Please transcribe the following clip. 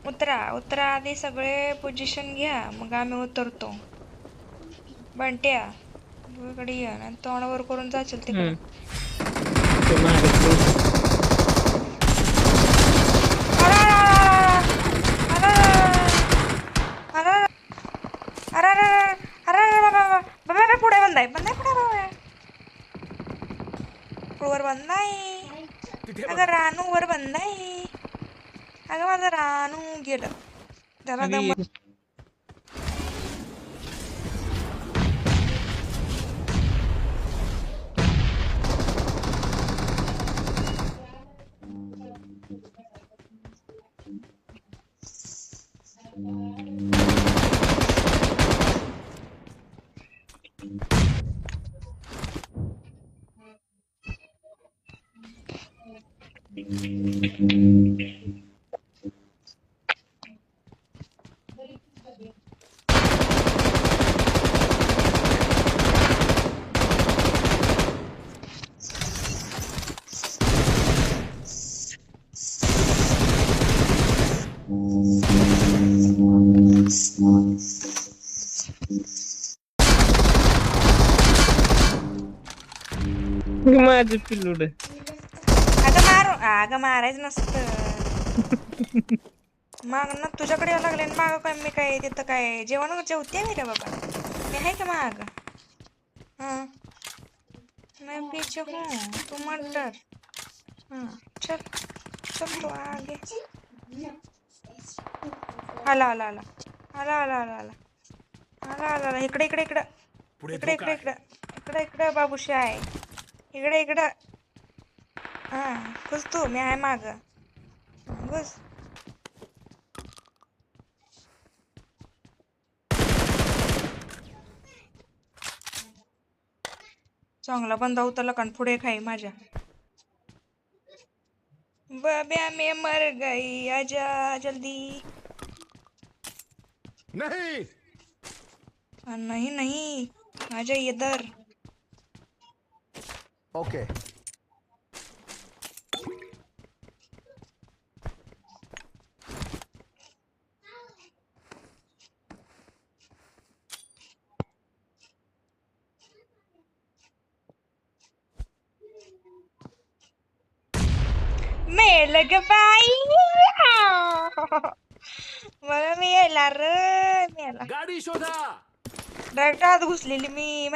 उतरा उतरा आधी सगळे पोझिशन घ्या मग आम्ही उतरतो. बंट्या तू इकडे ये आणि तोंडावर करून जाशील तिकडं. ते मागे पुढे. पुढे बंद आहे पुढे वर बंद आहे. अगं रानू वर बंद आहे. अगं माझं रानू गेलं त्याला दम. अरे माझं पिल्लूड. अगं मारायचं नसतं. माग ना तुझ्याकडे यायला लागले माग काय मी काय तिथं काय जेवण जेवते मी रे बाबा. मी आहे का माग. हाँ मैं पीछे हूँ तू मत डर. हाँ चल चल तो आगे. आला आला आला आला आला आला आला आला आला आला इकडे इकडे इकडे इकडे इकडे इकडे इकडे इकडे बाबूशी आहे. इकडे इकडे हा घुस तू मी आहे माग घुस. चांगला बंदा उतरला कारण पुढे खाई माझ्या. बाब्या मैं मर गई आजा जल्दी. नहीं नहीं नहीं आजा इधर. ओके मेलं ग बाई. मला मी यायला र मेला गाड़ी शोधा. डायरेक्ट आत घुसलेली मी.